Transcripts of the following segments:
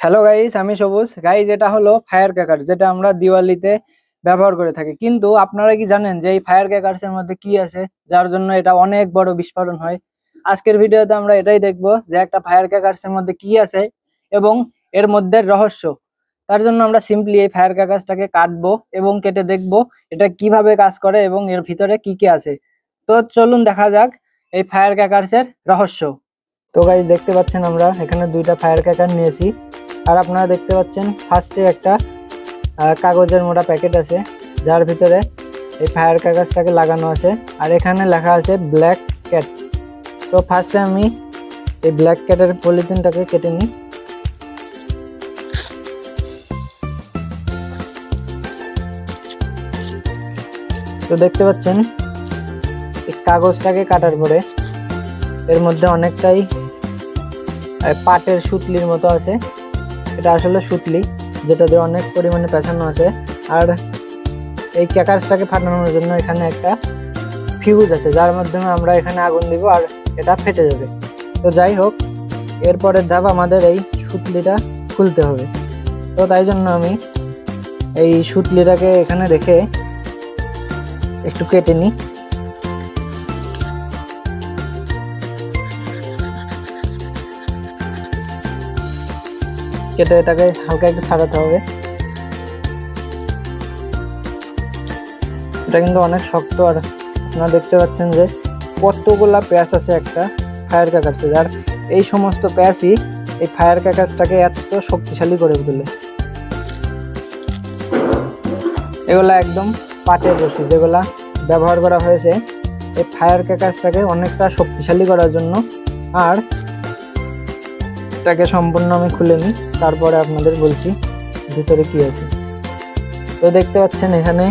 Hello guys, আমি সবুজ। Guys, এটা হলো ফায়ার ক্র্যাকার, যেটা আমরা দিওয়ালিতে ব্যবহার করে থাকি। কিন্তু আপনারা কি জানেন যে এই ফায়ার ক্র্যাকার্স এর মধ্যে কি আছে, যার জন্য এটা অনেক বড় বিস্ফোরণ হয়? আজকের ভিডিওতে আমরা এটাই দেখব যে একটা ফায়ার ক্র্যাকার্স এর মধ্যে কি আছে এবং এর মধ্যে রহস্য। তার জন্য আমরা সিম্পলি এই ফায়ার ক্র্যাকার্সটাকে কাটবো এবং কেটে দেখব এটা কিভাবে কাজ করে এবং এর ভিতরে কি কি আছে। তো চলুন দেখা যাক এই ফায়ার ক্র্যাকার্স এর রহস্য। তো গাইস, দেখতে পাচ্ছেন আমরা এখানে দুইটা ফায়ার ক্র্যাকার নিয়েছি। আর আপনারা দেখতে পাচ্ছেন ফার্স্টে একটা কাগজের মোটা প্যাকেট আছে, যার ভিতরে এই ফায়ার ক্র্যাকার্সটাকে লাগানো আছে। আর এখানে লেখা আছে ব্ল্যাক ক্যাট। তো ফার্স্টে আমি এই ব্ল্যাক ক্যাটের পলিথিনটাকে কেটে নিই। তো দেখতে পাচ্ছেন এই কাগজটাকে কাটার পরে এর মধ্যে অনেকটাই পাটের সুতলির মতো আছে। এটা আসলে সুতলি, যেটা দিয়ে অনেক পরিমাণে পেঁচানো আছে। আর এই ক্র্যাকার্সটাকে ফাটানোর জন্য এখানে একটা ফিউজ আছে, যার মাধ্যমে আমরা এখানে আগুন দিব আর এটা ফেটে যাবে। তো যাই হোক, এরপরের ধাপ আমাদের এই সুতলিটা খুলতে হবে। তো তাই জন্য আমি এই সুতলিটাকে এখানে রেখে একটু কেটে নিই। কেটে এটাকে হালকা একটু ছাড়াতে হবে। এটা কিন্তু অনেক শক্ত। আর আপনারা দেখতে পাচ্ছেন যে কতগুলা প্যাচ আছে একটা ফায়ার ক্র্যাকার্সে, আর এই সমস্ত প্যাচই এই ফায়ার ক্র্যাকার্সটাকে এত শক্তিশালী করে তোলে। এগুলা একদম পাটের রশি, যেগুলা ব্যবহার করা হয়েছে এই ফায়ার ক্র্যাকার্সটাকে অনেকটা শক্তিশালী করার জন্য। আর এটাকে সম্পূর্ণ আমি খুলে নিই, তারপরে আপনাদের বলছি ভিতরে কি আছে। তো দেখতে পাচ্ছেন এখানে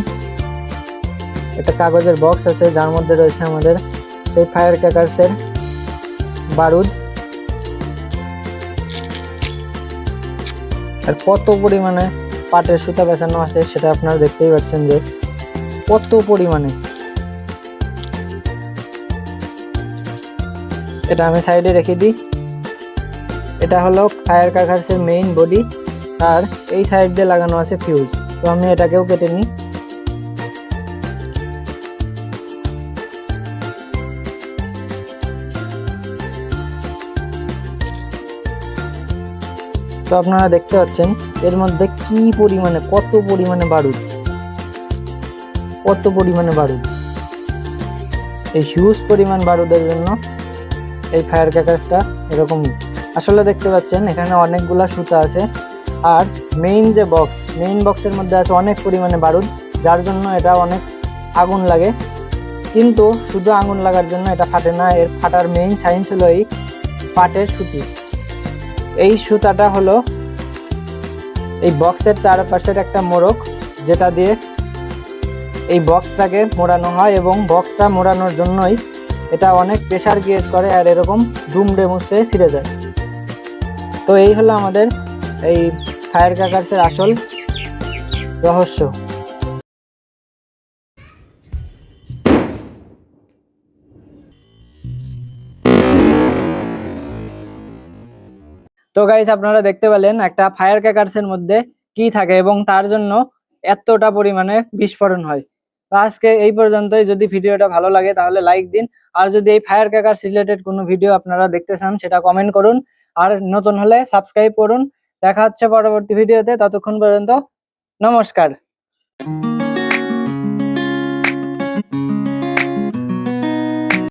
একটা কাগজের বক্স আছে, যার মধ্যে রয়েছে আমাদের সেই ফায়ার ক্র্যাকার্সের বারুদ। আর কত পরিমাণে পাটের সুতা বেছানো আছে সেটা আপনারা দেখতেই পাচ্ছেন যে কত পরিমাণে। এটা আমি সাইডে রেখে দিই। এটা হলো ফায়ার ক্র্যাকার্সের মেইন বডি, আর এই সাইড দিয়ে লাগানো আছে ফিউজ। তো আমি এটাকেও কেটে নিই। তো আপনারা দেখতে পাচ্ছেন এর মধ্যে কি পরিমাণে, কত পরিমাণে বারুদ, কত পরিমাণে বারুদ। এই হিউজ পরিমাণ বারুদের জন্য এই ফায়ার ক্র্যাকার্সটা এরকমই। আসলে দেখতে পাচ্ছেন এখানে অনেকগুলা সুতা আছে। আর মেইন বক্সের মধ্যে আছে অনেক পরিমাণে বারুদ, যার জন্য এটা অনেক আগুন লাগে। কিন্তু শুধু আগুন লাগার জন্য এটা ফাটে না। এর ফাটার মেইন সাইন্স হলো এই পাটের সুতি। এই সুতাটা হলো এই বক্সের চারপাশের একটা মোড়ক, যেটা দিয়ে এই বক্সটাকে মোড়ানো হয়, এবং বক্সটা মোড়ানোর জন্যই এটা অনেক প্রেসার ক্রিয়েট করে আর এরকম দুমড়ে মুচড়ে ছিঁড়ে যায়। তো এই হলো আমাদের এই ফায়ার ক্র্যাকার্সের আসল রহস্য। তো গাইস, আপনারা দেখতে পেলেন একটা ফায়ার ক্র্যাকার্সের মধ্যে কি থাকে এবং তার জন্য এতটা পরিমাণে বিস্ফোরণ হয়। তো আজকে এই পর্যন্তই। যদি ভিডিওটা ভালো লাগে তাহলে লাইক দিন। আর যদি এই ফায়ার ক্র্যাকার্স রিলেটেড কোনো ভিডিও আপনারা দেখতে চান সেটা কমেন্ট করুন। আর নতুন হলে সাবস্ক্রাইব করুন। দেখা হচ্ছে পরবর্তী ভিডিওতে। ততক্ষণ পর্যন্ত নমস্কার।